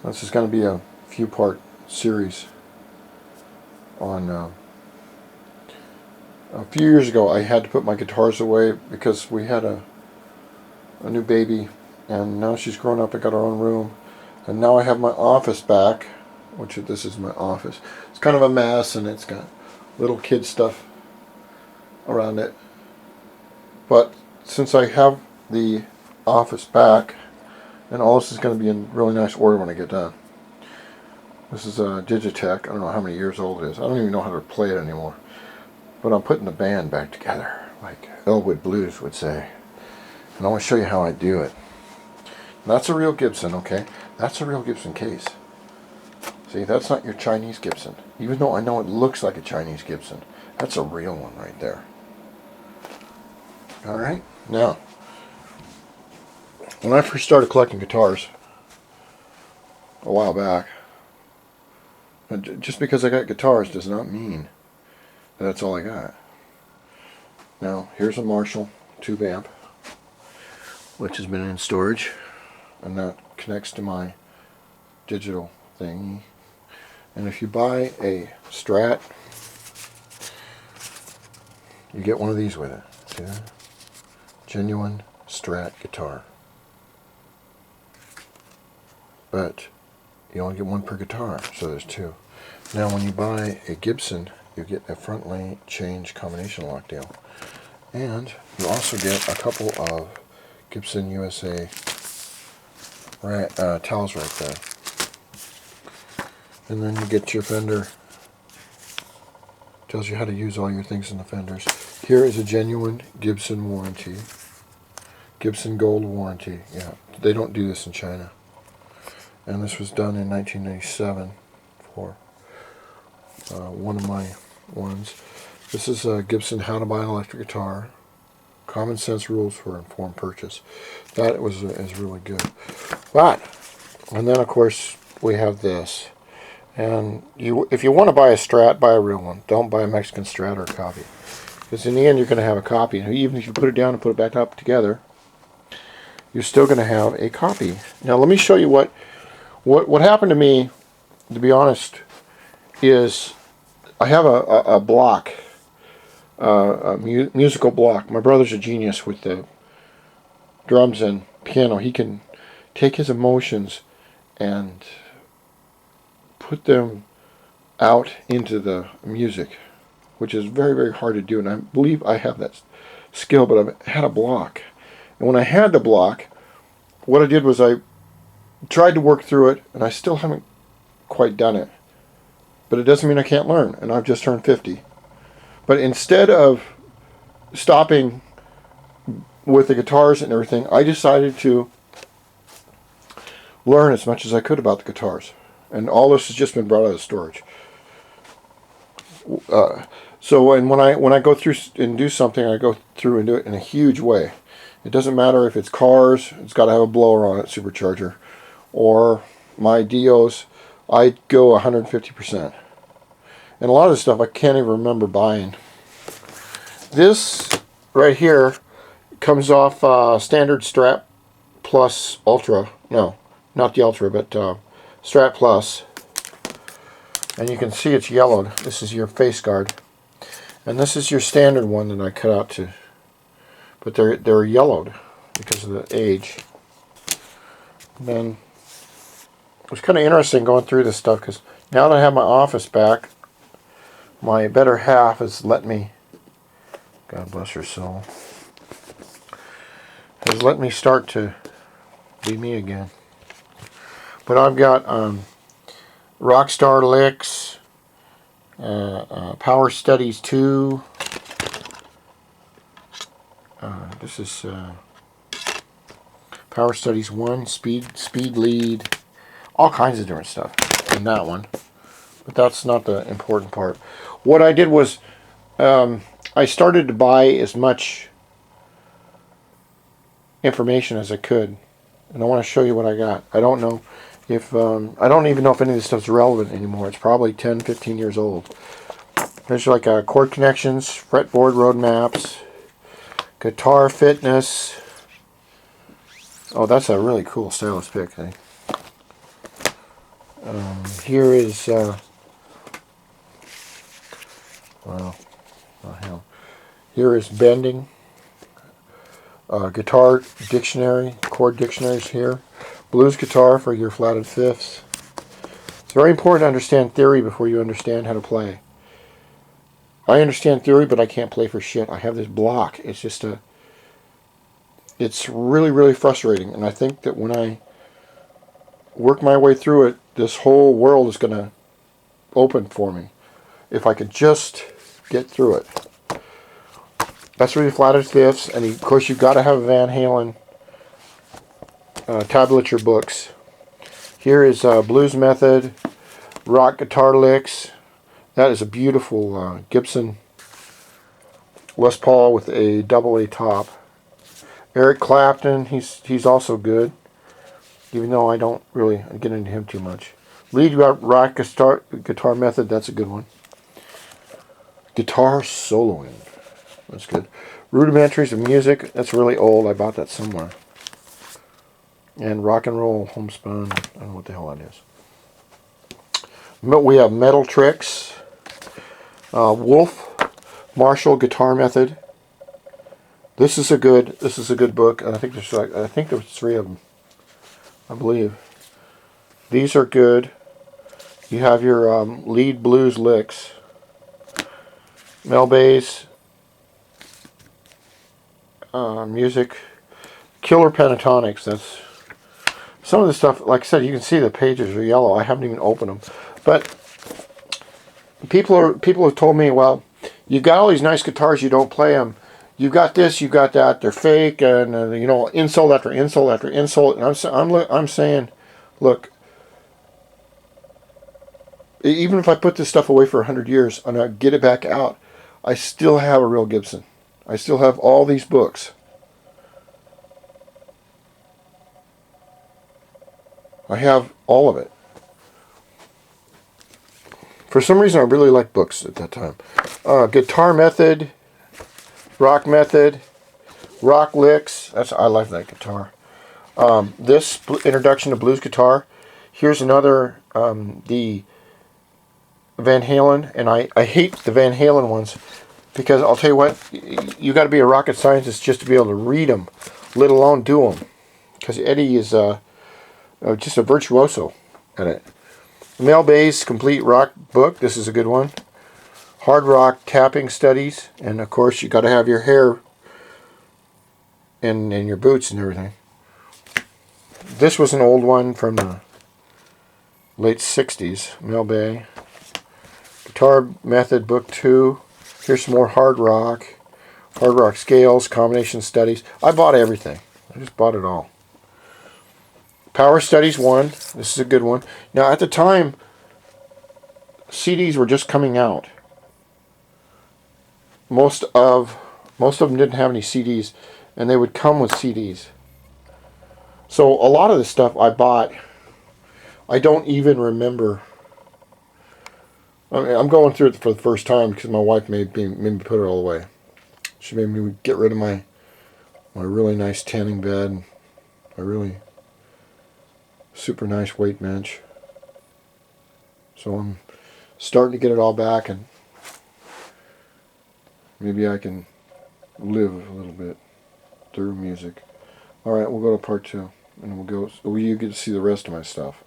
This is going to be a few-part series on. A few years ago, I had to put my guitars away because we had a new baby, and now she's grown up and got her own room, and now I have my office back, which this is my office. It's kind of a mess, and it's got little kid stuff around it. But since I have the office back, and all this is going to be in really nice order when I get done. This is a Digitech. I don't know how many years old it is. I don't even know how to play it anymore. But I'm putting the band back together, like Elwood Blues would say. And I want to show you how I do it. That's a real Gibson, okay? That's a real Gibson case. See, that's not your Chinese Gibson. Even though I know it looks like a Chinese Gibson. That's a real one right there. Alright? Now, when I first started collecting guitars a while back, just because I got guitars does not mean that's all I got. Now, here's a Marshall tube amp, which has been in storage, and that connects to my digital thingy. And if you buy a Strat, you get one of these with it. See that? Genuine Strat guitar. But you only get one per guitar, so there's two. Now when you buy a Gibson, you get a front lane change combination lock deal. And you also get a couple of Gibson USA towels right there. And then you get your Fender. Tells you how to use all your things in the Fenders. Here is a genuine Gibson warranty. Gibson Gold warranty. Yeah, they don't do this in China. And this was done in 1997 for one of my ones. This is a Gibson How to Buy an Electric Guitar. Common Sense Rules for Informed Purchase. That is really good. But, and then of course we have this. And if you want to buy a Strat, buy a real one. Don't buy a Mexican Strat or a copy. Because in the end you're going to have a copy. And even if you put it down and put it back up together, you're still going to have a copy. Now let me show you what happened to me, to be honest, is I have a block, a musical block. My brother's a genius with the drums and piano. He can take his emotions and put them out into the music, which is very, very hard to do. And I believe I have that skill, but I've had a block. And when I had the block, what I did was I tried to work through it, and I still haven't quite done it. But it doesn't mean I can't learn, and I've just turned 50. But instead of stopping with the guitars and everything, I decided to learn as much as I could about the guitars. And all this has just been brought out of storage. And when I go through and do something, I go through and do it in a huge way. It doesn't matter if it's cars, it's got to have a blower on it, supercharger. Or my Dios, I go 150%. And a lot of this stuff I can't even remember buying. This right here comes off standard Strat Plus Ultra. No, not the Ultra, but Strat Plus. And you can see it's yellowed. This is your face guard. And this is your standard one that I cut out to. But they're yellowed because of the age. And then it was kind of interesting going through this stuff, because now that I have my office back, my better half has let me, God bless her soul, has let me start to be me again. But I've got Rockstar Licks, Power Studies 2. This is Power Studies 1, Speed Lead. All kinds of different stuff in that one, but that's not the important part. What I did was I started to buy as much information as I could, and I want to show you what I got. I don't know if I don't even know if any of this stuff's relevant anymore. It's probably 10, 15 years old. There's like chord connections, fretboard road maps, guitar fitness. Oh, that's a really cool stylus pick, eh? Here is, well, oh hell. Here is bending, guitar dictionary, chord dictionaries here. Blues guitar for your flatted fifths. It's very important to understand theory before you understand how to play. I understand theory, but I can't play for shit. I have this block. It's just it's really, really frustrating. And I think that when I work my way through it, this whole world is going to open for me. If I could just get through it. That's really flatted fifths. And of course, you've got to have Van Halen tablature books. Here is Blues Method, Rock Guitar Licks. That is a beautiful Gibson Les Paul with a double A top. Eric Clapton, he's also good, even though I don't really get into him too much. Lead Rock Guitar Method, that's a good one. Guitar Soloing, that's good. Rudimentaries of Music, that's really old, I bought that somewhere. And Rock and Roll Homespun, I don't know what the hell that is. We have Metal Tricks, Wolf Marshall Guitar Method. This is a good book, and I think there's 3 of them, I believe. These are good. You have your lead blues licks, Mel Bay's music, Killer Pentatonics. That's some of the stuff. Like I said, you can see the pages are yellow. I haven't even opened them, but people have told me, well, you've got all these nice guitars, you don't play them. You got this, you got that. They're fake, and you know, insult after insult after insult. And I'm saying, look, even if I put this stuff away for 100 years and I get it back out, I still have a real Gibson. I still have all these books. I have all of it. For some reason, I really liked books at that time. Guitar Method, Rock Method, Rock Licks. I like that guitar. This introduction to blues guitar. Here's another, the Van Halen, and I hate the Van Halen ones because I'll tell you what, you got to be a rocket scientist just to be able to read them, let alone do them. Because Eddie is just a virtuoso at it. Mel Bay's Complete Rock Book. This is a good one. Hard Rock Tapping Studies, and of course you got to have your hair and your boots and everything. This was an old one from the late 60s. Mel Bay. Guitar Method Book 2. Here's some more hard rock scales, combination studies. I bought everything. I just bought it all. Power Studies 1. This is a good one. Now at the time, CDs were just coming out. Most of them didn't have any CDs, and they would come with CDs. So a lot of the stuff I bought, I don't even remember. I mean, I'm going through it for the first time because my wife made me put it all away. She made me get rid of my really nice tanning bed, and my really super nice weight bench. So I'm starting to get it all back, and maybe I can live a little bit through music. Alright, we'll go to part 2, and you get to see the rest of my stuff.